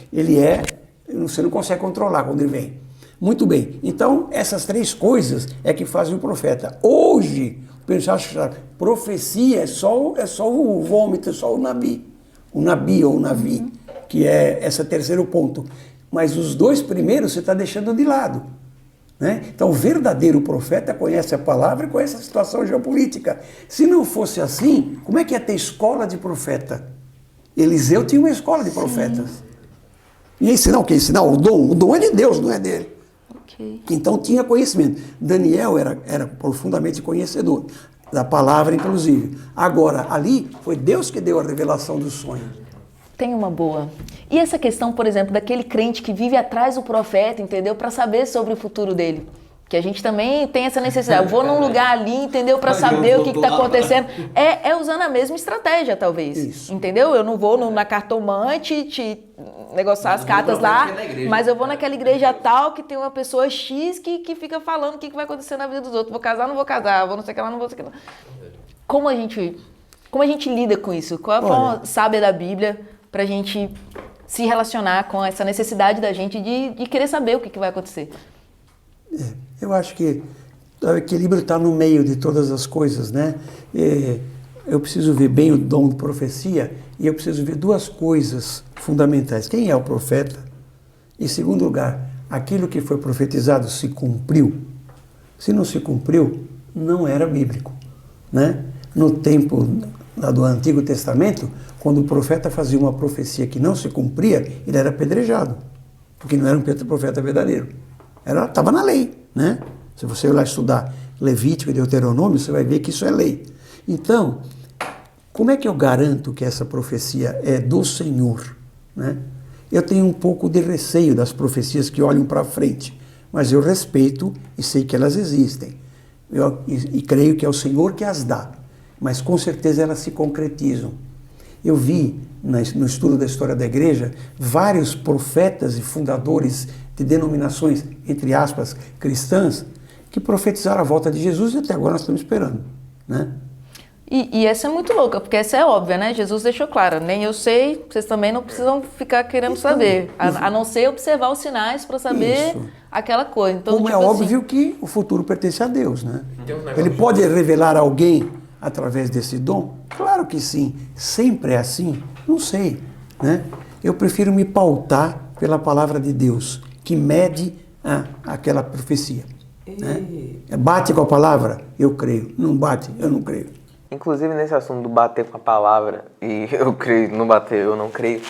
Você não consegue controlar quando ele vem. Muito bem. Então, essas 3 coisas é que fazem o profeta. Hoje, o pessoal acha que profecia é só o vômito, é só o nabi. O nabi ou o navi, que é esse terceiro ponto. Mas os 2 primeiros você está deixando de lado. Né? Então, o verdadeiro profeta conhece a palavra e conhece a situação geopolítica. Se não fosse assim, como é que ia ter escola de profeta? Eliseu tinha uma escola de profetas. E ensinar o quê? Ensinar o dom? O dom é de Deus, não é dele. Ok. Então tinha conhecimento. Daniel era profundamente conhecedor da palavra, inclusive. Agora, ali foi Deus que deu a revelação do sonho. Tem uma boa. E essa questão, por exemplo, daquele crente que vive atrás do profeta, entendeu? Para saber sobre o futuro dele. Que a gente também tem essa necessidade. Eu vou num lugar ali, entendeu? Para saber o que está acontecendo. É usando a mesma estratégia, talvez. Isso. Entendeu? Eu não vou na cartomante te negociar as cartas lá, mas eu vou naquela igreja tal que tem uma pessoa X que fica falando o que vai acontecer na vida dos outros. Vou casar, não vou casar. Vou não sei o que lá, não vou sei o que lá. Como a gente lida com isso? Qual é a forma sábia da Bíblia para a gente se relacionar com essa necessidade da gente de querer saber o que vai acontecer? Eu acho que o equilíbrio está no meio de todas as coisas, né? Eu preciso ver bem o dom de profecia e eu preciso ver 2 coisas fundamentais. Quem é o profeta? Em segundo lugar, aquilo que foi profetizado se cumpriu? Se não se cumpriu, não era bíblico, né? No tempo do Antigo Testamento, quando o profeta fazia uma profecia que não se cumpria, ele era apedrejado, porque não era um profeta verdadeiro. Estava na lei, né? Se você ir lá estudar Levítico e Deuteronômio, você vai ver que isso é lei. Então, como é que eu garanto que essa profecia é do Senhor, né? Eu tenho um pouco de receio das profecias que olham para frente, mas eu respeito e sei que elas existem. E creio que é o Senhor que as dá, mas com certeza elas se concretizam. Eu vi no estudo da história da igreja vários profetas e fundadores de denominações, entre aspas, cristãs, que profetizaram a volta de Jesus e até agora nós estamos esperando, né? E essa é muito louca, porque essa é óbvia, né? Jesus deixou claro, nem eu sei, vocês também não precisam ficar querendo saber, a não ser observar os sinais para saber aquela coisa. Então, como tipo é óbvio que o futuro pertence a Deus, né? Ele pode revelar alguém através desse dom? Claro que sim. Sempre é assim? Não sei, né? Eu prefiro me pautar pela palavra de Deus, que mede aquela profecia. Né? Bate com a palavra? Eu creio. Não bate? Eu não creio. Inclusive, nesse assunto do bater com a palavra, e eu creio, não bater, eu não creio,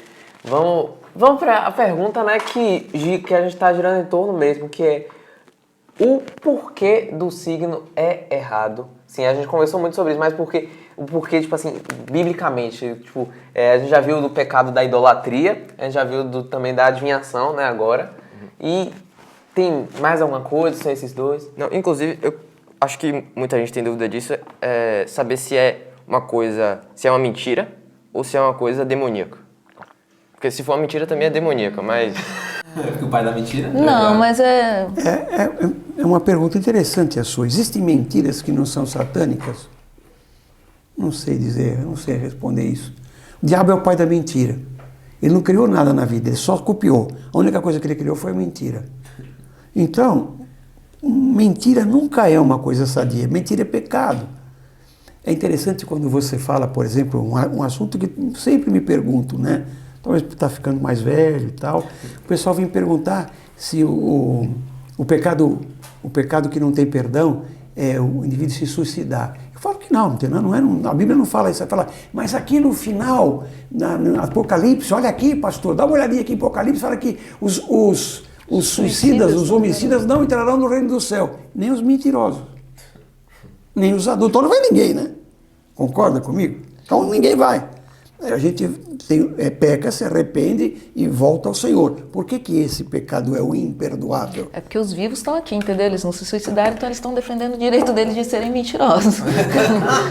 vamos para a pergunta, né, que a gente está girando em torno mesmo, que é o porquê do signo é errado. Sim, a gente conversou muito sobre isso, mas o porquê, tipo assim, biblicamente, tipo, a gente já viu do pecado da idolatria, a gente já viu também da adivinhação, né, agora, e tem mais alguma coisa, são esses 2? Não, inclusive, eu acho que muita gente tem dúvida disso, saber se é uma coisa, se é uma mentira ou se é uma coisa demoníaca. Porque se for uma mentira também é demoníaca, mas... Porque o pai da mentira? Não, mas É uma pergunta interessante a sua. Existem mentiras que não são satânicas? Não sei dizer, não sei responder isso. O diabo é o pai da mentira. Ele não criou nada na vida, ele só copiou. A única coisa que ele criou foi a mentira. Então, mentira nunca é uma coisa sadia. Mentira é pecado. É interessante quando você fala, por exemplo, um assunto que sempre me pergunto, né? Talvez por estar ficando mais velho e tal. O pessoal vem perguntar se o pecado que não tem perdão é o indivíduo se suicidar. Eu falo que não a Bíblia não fala isso. Ela fala, mas aqui no final, no Apocalipse, olha aqui, pastor, dá uma olhadinha aqui em Apocalipse, fala que os suicidas, os homicidas não entrarão no reino do céu. Nem os mentirosos. Nem os adultos. Não vai ninguém, né? Concorda comigo? Então ninguém vai. A gente peca, se arrepende e volta ao Senhor. Por que esse pecado é o imperdoável? É porque os vivos estão aqui, entendeu? Eles não se suicidaram, então eles estão defendendo o direito deles de serem mentirosos.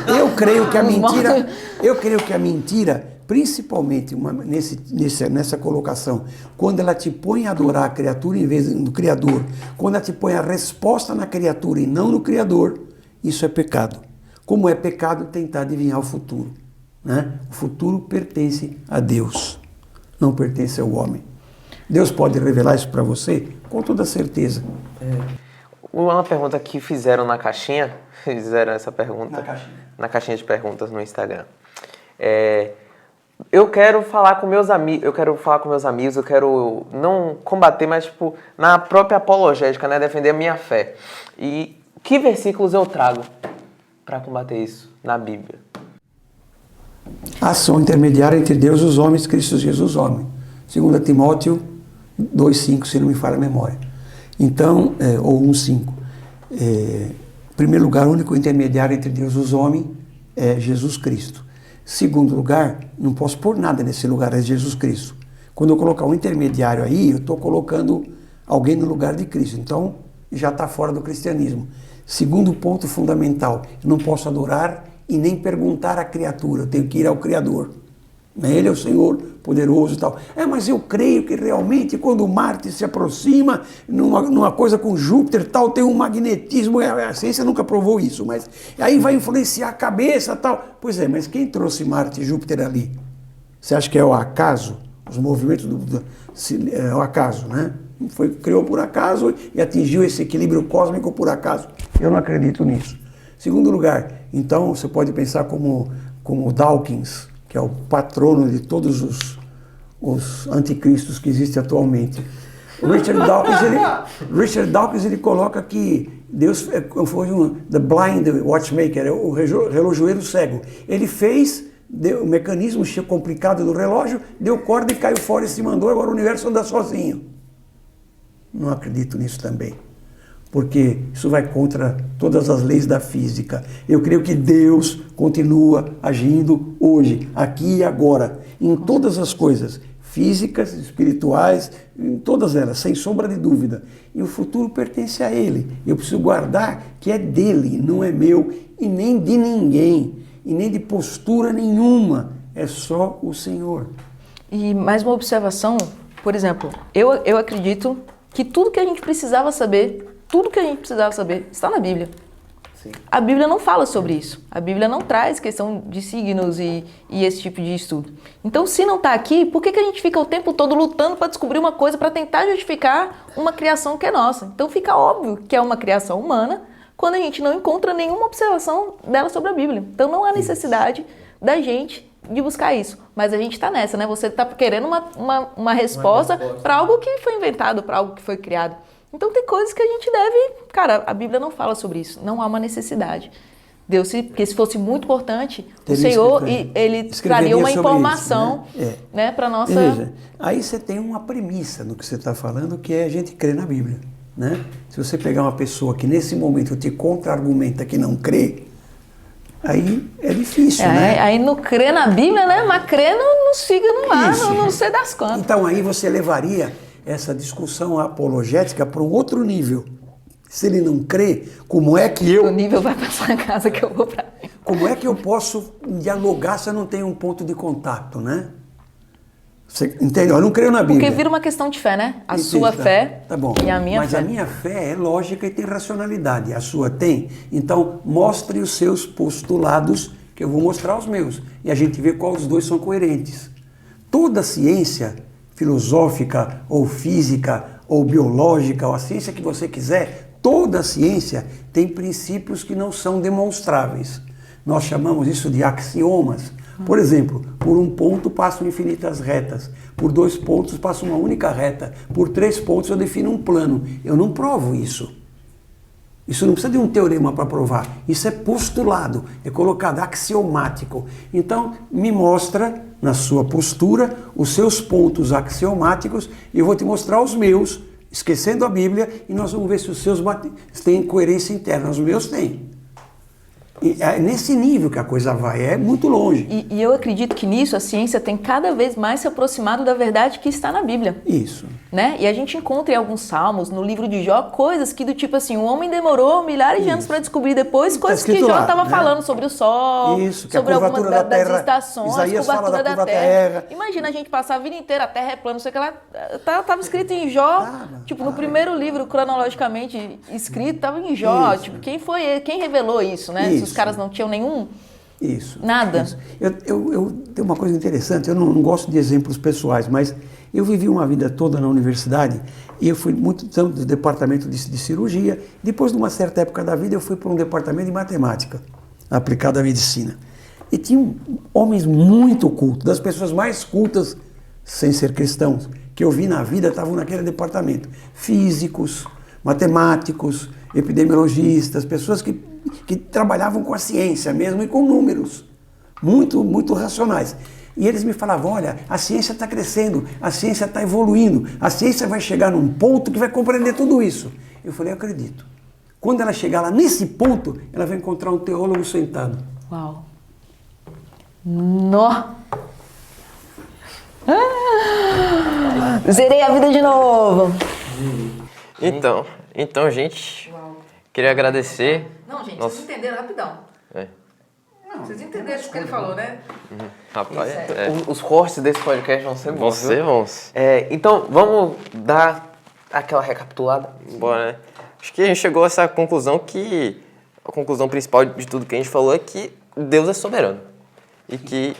Eu creio que a mentira, principalmente nessa colocação, quando ela te põe a adorar a criatura em vez do Criador, quando ela te põe a resposta na criatura e não no Criador, isso é pecado. Como é pecado tentar adivinhar o futuro, né? O futuro pertence a Deus, não pertence ao homem. Deus pode revelar isso para você? com toda certeza. Uma pergunta que fizeram na caixinha, fizeram essa pergunta na caixinha de perguntas no Instagram. Eu quero falar com meus amigos, eu quero não combater, mas tipo, na própria apologética, né, defender a minha fé. E que versículos eu trago para combater isso na Bíblia? Ação intermediária entre Deus e os homens, Cristo Jesus homem. 2 Timóteo 2,5, se não me falha a memória. Então, ou 1,5. Em primeiro lugar, o único intermediário entre Deus e os homens é Jesus Cristo. Segundo lugar, não posso pôr nada nesse lugar, é Jesus Cristo. Quando eu colocar um intermediário aí, eu estou colocando alguém no lugar de Cristo. Então, já está fora do cristianismo. Segundo ponto fundamental, eu não posso adorar e nem perguntar à criatura, eu tenho que ir ao Criador. Ele é o Senhor poderoso e tal. Mas eu creio que realmente quando Marte se aproxima numa coisa com Júpiter e tal, tem um magnetismo, a ciência nunca provou isso, mas aí vai influenciar a cabeça e tal. Pois é, mas quem trouxe Marte e Júpiter ali? Você acha que é o acaso? Os movimentos é o acaso, né? Criou por acaso e atingiu esse equilíbrio cósmico por acaso. Eu não acredito nisso. Segundo lugar, então você pode pensar como Dawkins, que é o patrono de todos os anticristos que existem atualmente. Richard Dawkins ele coloca que Deus foi the blind watchmaker, o relojoeiro cego. Ele fez o mecanismo complicado do relógio, deu corda e caiu fora e se mandou, agora o universo anda sozinho. Não acredito nisso também, porque isso vai contra todas as leis da física. Eu creio que Deus continua agindo hoje, aqui e agora, em todas as coisas, físicas, espirituais, em todas elas, sem sombra de dúvida. E o futuro pertence a Ele. Eu preciso guardar que é dele, não é meu, e nem de ninguém, e nem de postura nenhuma. É só o Senhor. E mais uma observação, por exemplo, eu acredito que tudo que a gente precisava saber está na Bíblia. Sim. A Bíblia não fala sobre isso. A Bíblia não traz questão de signos e esse tipo de estudo. Então, se não está aqui, por que a gente fica o tempo todo lutando para descobrir uma coisa, para tentar justificar uma criação que é nossa? Então, fica óbvio que é uma criação humana quando a gente não encontra nenhuma observação dela sobre a Bíblia. Então, não há necessidade da gente de buscar isso. Mas a gente está nessa, né? Você está querendo uma resposta para algo que foi inventado, para algo que foi criado. Então tem coisas que a gente deve... Cara, a Bíblia não fala sobre isso. Não há uma necessidade. Porque se fosse muito importante, o Senhor, ele traria uma informação, isso, né, para nossa... Veja, aí você tem uma premissa no que você está falando, que é a gente crer na Bíblia, né? Se você pegar uma pessoa que nesse momento te contra-argumenta que não crê, aí é difícil, né? Aí não crê na Bíblia, né? Mas crê nos signos lá, não sei das quantas. Então aí você levaria essa discussão apologética para um outro nível. Se ele não crê, como é que eu... O nível vai para sua casa que eu vou para... Como é que eu posso dialogar se eu não tenho um ponto de contato, né? Você entendeu? Eu não creio na Bíblia. Porque vira uma questão de fé, né? A sua fé tá bom. E a minha fé. Mas a minha fé é lógica e tem racionalidade. A sua tem? Então, mostre os seus postulados, que eu vou mostrar os meus. E a gente vê qual dos dois são coerentes. Toda ciência filosófica, ou física, ou biológica, ou a ciência que você quiser, toda ciência tem princípios que não são demonstráveis. Nós chamamos isso de axiomas. Por exemplo, por um ponto passam infinitas retas, por 2 pontos passa uma única reta, por 3 pontos eu defino um plano. Eu não provo isso. Isso não precisa de um teorema para provar. Isso é postulado, é colocado axiomático. Então, me mostra, na sua postura, os seus pontos axiomáticos e eu vou te mostrar os meus, esquecendo a Bíblia, e nós vamos ver se os seus têm coerência interna. Os meus têm. E é nesse nível que a coisa vai, é muito longe. E eu acredito que nisso a ciência tem cada vez mais se aproximado da verdade que está na Bíblia. Isso. Né? E a gente encontra em alguns salmos, no livro de Jó, coisas que do tipo assim, o homem demorou milhares de anos para descobrir depois coisas que Jó estava falando sobre o sol, sobre algumas das estações, Isaías curvatura fala da terra. Imagina a gente passar a vida inteira, a terra é plana, não sei o que lá, estava escrito em Jó, no primeiro livro cronologicamente escrito, estava em Jó, quem revelou isso, né? Isso. Se os caras não tinham nenhum Isso. Nada? Isso. Tem uma coisa interessante, eu não gosto de exemplos pessoais, mas eu vivi uma vida toda na universidade e eu fui muito tempo do departamento de cirurgia. Depois de uma certa época da vida, eu fui para um departamento de matemática aplicada à medicina. E tinha homens muito cultos, das pessoas mais cultas, sem ser cristãos, que eu vi na vida, estavam naquele departamento. Físicos, matemáticos, epidemiologistas, pessoas que trabalhavam com a ciência mesmo e com números, muito racionais. E eles me falavam, olha, a ciência está crescendo, a ciência está evoluindo, a ciência vai chegar num ponto que vai compreender tudo isso. Eu falei, eu acredito. Quando ela chegar lá nesse ponto, ela vai encontrar um teólogo sentado. Uau. Nó. Zerei a vida de novo. Então, gente, queria agradecer. Não, gente, Nossa. vocês entenderam rapidão. Não, vocês entenderam o que ele falou, né? Rapaz, Os cortes desse podcast vão ser bons, viu? vamos. Então, vamos dar aquela recapitulada? Bora, né? Acho que a gente chegou a essa conclusão que a conclusão principal de tudo que a gente falou é que Deus é soberano e que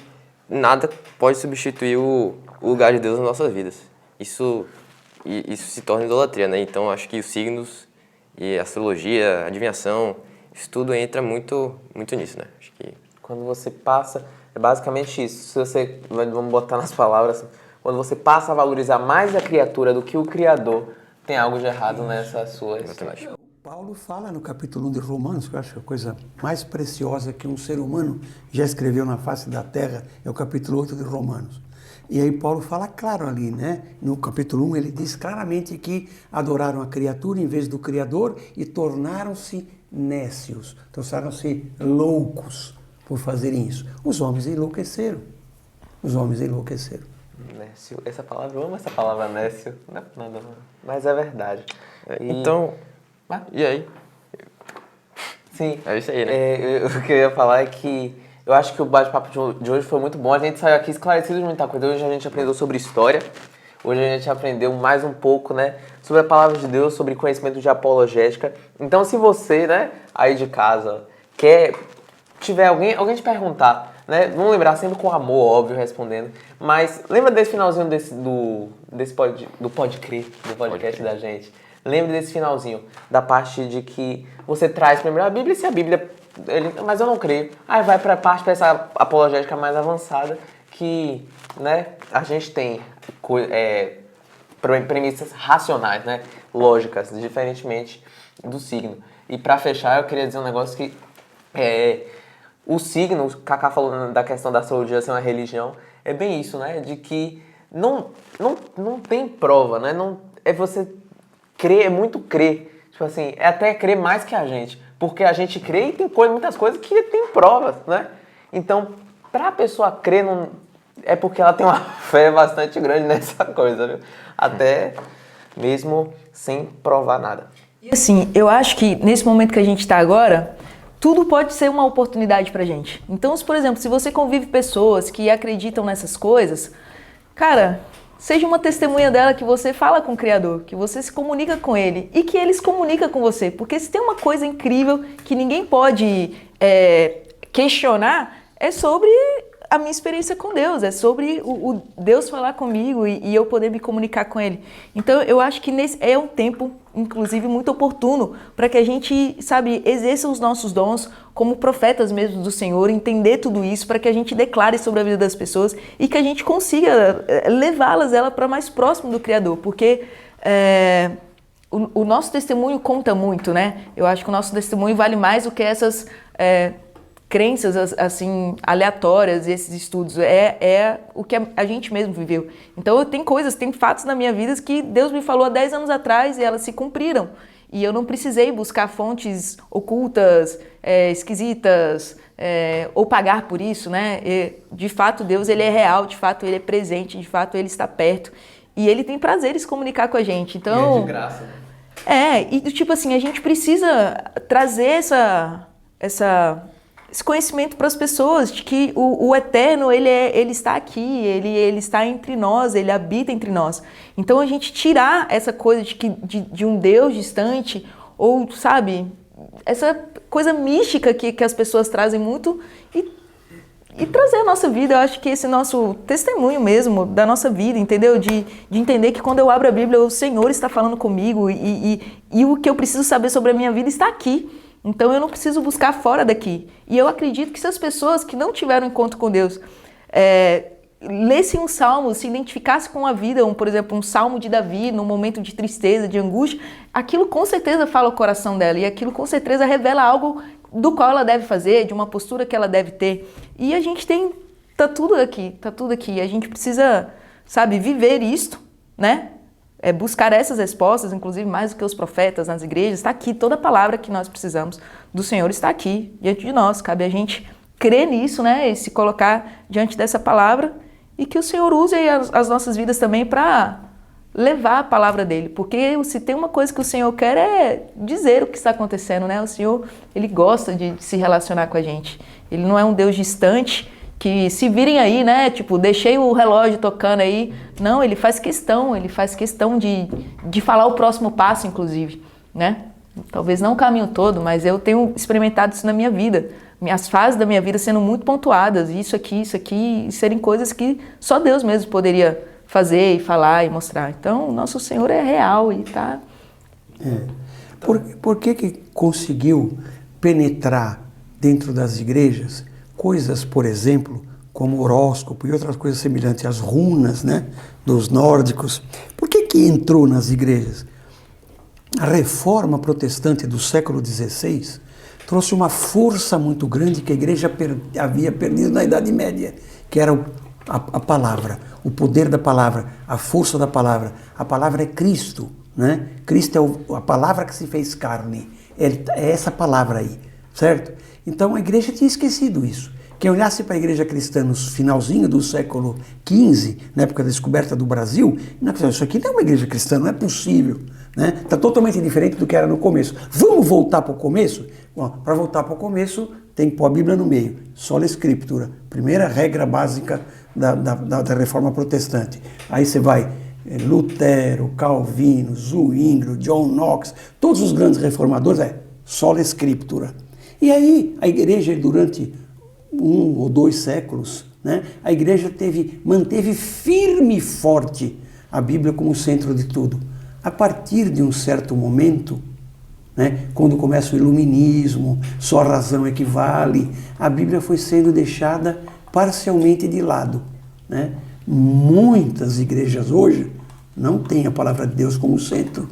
nada pode substituir o lugar de Deus nas nossas vidas. Isso se torna idolatria, né? Então, acho que os signos e a astrologia, a adivinhação, isso tudo entra muito nisso, né? Acho que Quando você passa, é basicamente isso. Se você, vamos botar nas palavras, quando você passa a valorizar mais a criatura do que o Criador, tem algo de errado nessa sua história. Paulo fala no capítulo 1 de Romanos, que eu acho a coisa mais preciosa que um ser humano já escreveu na face da terra, é o capítulo 8 de Romanos. E aí Paulo fala claro ali, né? No capítulo 1 ele diz claramente que adoraram a criatura em vez do Criador e tornaram-se nécios, tornaram-se loucos por fazerem isso. Os homens enlouqueceram. Nécio, essa palavra, eu amo essa palavra nécio, não é nada, não. Mas é verdade. Então, e aí? Sim. É isso aí, né? O que eu ia falar é que eu acho que o bate-papo de hoje foi muito bom. A gente saiu aqui esclarecido de muita coisa. Hoje a gente aprendeu sobre história. Hoje a gente aprendeu mais um pouco, né, sobre a palavra de Deus, sobre conhecimento de apologética. Então, se você, né, aí de casa, tiver alguém te perguntar, né, vamos lembrar sempre com amor, óbvio, respondendo. Mas lembra desse finalzinho do Pode Crer, do podcast da gente. Lembre desse finalzinho, da parte de que você traz primeiro a Bíblia, e se a Bíblia... mas eu não creio. Aí vai para a parte dessa apologética mais avançada, que, né, a gente tem premissas racionais, né, lógicas, diferentemente do signo. E para fechar, eu queria dizer um negócio que o signo, o Kaká falou da questão da astrologia ser uma religião, é bem isso, né, de que não tem prova, né, é você crer, é muito crer. Tipo assim, é até crer mais que a gente. Porque a gente crê e tem muitas coisas que tem provas, né? Então, pra pessoa crer, é porque ela tem uma fé bastante grande nessa coisa, viu? Até mesmo sem provar nada. E assim, eu acho que nesse momento que a gente está agora, tudo pode ser uma oportunidade pra gente. Então, por exemplo, se você convive pessoas que acreditam nessas coisas, cara... Seja uma testemunha dela, que você fala com o Criador, que você se comunica com Ele e que Ele se comunica com você. Porque se tem uma coisa incrível que ninguém pode questionar, é sobre a minha experiência com Deus, é sobre o Deus falar comigo e eu poder me comunicar com Ele. Então eu acho que nesse é um tempo, inclusive, muito oportuno para que a gente, exerça os nossos dons como profetas mesmo do Senhor, entender tudo isso para que a gente declare sobre a vida das pessoas e que a gente consiga levá-las para mais próximo do Criador, porque o nosso testemunho conta muito, né? Eu acho que o nosso testemunho vale mais do que essas crenças assim aleatórias, esses estudos, é o que a gente mesmo viveu. Então tem fatos na minha vida que Deus me falou há 10 anos atrás e elas se cumpriram. E eu não precisei buscar fontes ocultas, esquisitas, ou pagar por isso, né? De fato, Deus ele é real, de fato, Ele é presente, de fato, Ele está perto. E Ele tem prazer em se comunicar com a gente. Então, E é de graça, né? E tipo assim, a gente precisa trazer esse conhecimento para as pessoas de que o Eterno, ele está aqui, ele está entre nós, ele habita entre nós. Então a gente tirar essa coisa de um Deus distante, ou essa coisa mística que as pessoas trazem muito, e trazer a nossa vida. Eu acho que esse nosso testemunho mesmo da nossa vida, entendeu? De entender que quando eu abro a Bíblia, o Senhor está falando comigo e o que eu preciso saber sobre a minha vida está aqui. Então eu não preciso buscar fora daqui. E eu acredito que se as pessoas que não tiveram encontro com Deus lessem um salmo, se identificassem com a vida, por exemplo, um salmo de Davi, num momento de tristeza, de angústia, aquilo com certeza fala o coração dela e aquilo com certeza revela algo do qual ela deve fazer, de uma postura que ela deve ter. E a gente tá tudo aqui. A gente precisa, sabe, viver isto, né? Buscar essas respostas, inclusive mais do que os profetas nas igrejas. Está aqui, toda a palavra que nós precisamos do Senhor está aqui, diante de nós. Cabe a gente crer nisso, né? E se colocar diante dessa palavra e que o Senhor use as nossas vidas também para levar a palavra dele. Porque se tem uma coisa que o Senhor quer é dizer o que está acontecendo, né? O Senhor, ele gosta de se relacionar com a gente. Ele não é um Deus distante, que se virem aí, né? Tipo, deixei o relógio tocando aí. Não, ele faz questão de falar o próximo passo, inclusive, né? Talvez não o caminho todo, mas eu tenho experimentado isso na minha vida. As fases da minha vida sendo muito pontuadas. Isso aqui, e serem coisas que só Deus mesmo poderia fazer e falar e mostrar. Então, o nosso Senhor é real e tá... Por que conseguiu penetrar dentro das igrejas coisas, por exemplo, como horóscopo e outras coisas semelhantes às runas, né, dos nórdicos? Por que entrou nas igrejas? A reforma protestante do século XVI trouxe uma força muito grande que a igreja havia perdido na Idade Média, que era a palavra, o poder da palavra, a força da palavra. A palavra é Cristo, né? Cristo é a palavra que se fez carne. É essa palavra aí, certo? Então a igreja tinha esquecido isso. Quem olhasse para a igreja cristã no finalzinho do século XV, na época da descoberta do Brasil, isso aqui não é uma igreja cristã, não é possível. Está totalmente diferente do que era no começo. Vamos voltar para o começo? Para voltar para o começo, tem que pôr a Bíblia no meio. Sola Escritura. Primeira regra básica da reforma protestante. Aí você vai Lutero, Calvino, Zwinglio, John Knox, todos os grandes reformadores, Sola Escritura. E aí a igreja, durante 1 ou 2 séculos, né, a igreja manteve firme e forte a Bíblia como centro de tudo. A partir de um certo momento, né, quando começa o iluminismo, só a razão equivale, a Bíblia foi sendo deixada parcialmente de lado, né? Muitas igrejas hoje não têm a palavra de Deus como centro.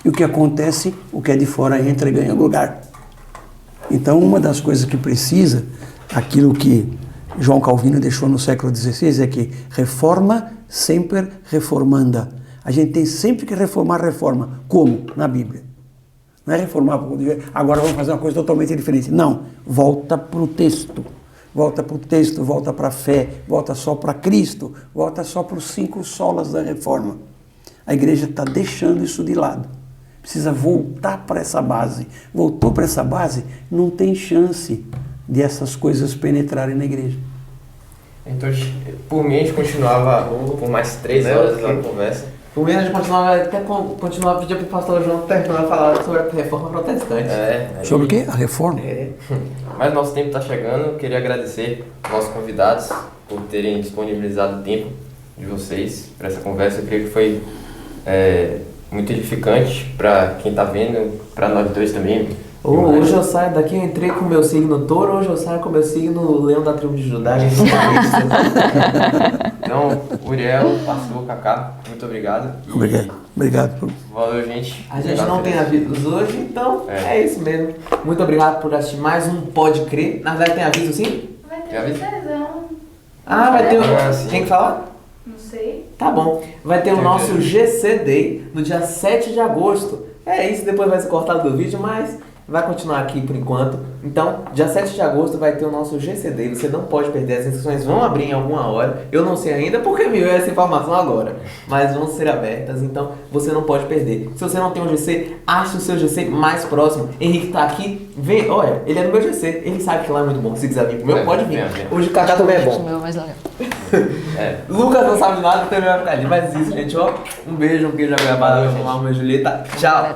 E o que acontece? O que é de fora entra e ganha lugar. Então, uma das coisas que precisa, aquilo que João Calvino deixou no século XVI, é que reforma sempre reformanda. A gente tem sempre que reformar a reforma. Como? Na Bíblia. Não é reformar, agora vamos fazer uma coisa totalmente diferente. Não, volta para o texto. Volta para o texto, volta para a fé, volta só para Cristo, volta só para os 5 solas da reforma. A igreja está deixando isso de lado. Precisa voltar para essa base. Voltou para essa base, não tem chance de essas coisas penetrarem na igreja. Então, por mim, a gente continuava por mais 3 horas na conversa. Por mim, a gente continuava pedir para o pastor João terminar a falar sobre a reforma protestante. Sobre o quê? A reforma? Mas nosso tempo está chegando. Eu queria agradecer aos nossos convidados por terem disponibilizado o tempo de vocês para essa conversa. Eu creio que foi muito edificante para quem está vendo, para nós dois também. Hoje eu saio daqui, eu entrei com o meu signo touro, hoje eu saio com o meu signo leão da tribo de Judá. Então, Uriel, pastor, Cacá, muito obrigado. Obrigado. Valeu, gente. A gente não tem avisos hoje, então é isso mesmo. Muito obrigado por assistir mais um Pode Crer. Na verdade tem aviso sim? Vai ter um decisão. Vai ter um... Tem que falar? Não sei. Tá bom. Vai ter o nosso GC Day no dia 7 de agosto. É isso, depois vai ser cortado do vídeo, mas vai continuar aqui por enquanto. Então, dia 7 de agosto vai ter o nosso GC Day. Você não pode perder, as inscrições vão abrir em alguma hora. Eu não sei ainda porque me veio essa informação agora, mas vão ser abertas, então você não pode perder. Se você não tem um GC, ache o seu GC mais próximo. Henrique tá aqui, vem, olha, ele é do meu GC, ele sabe que lá é muito bom. Se quiser vir pro meu, pode vir. Hoje o Cacá também é bom. O meu é mais legal. Lucas não sabe de nada, então ele vai ficar ali. Mas isso, gente, ó. Um beijo, um queijo agradável. Vamos lá, uma Julieta. Tchau.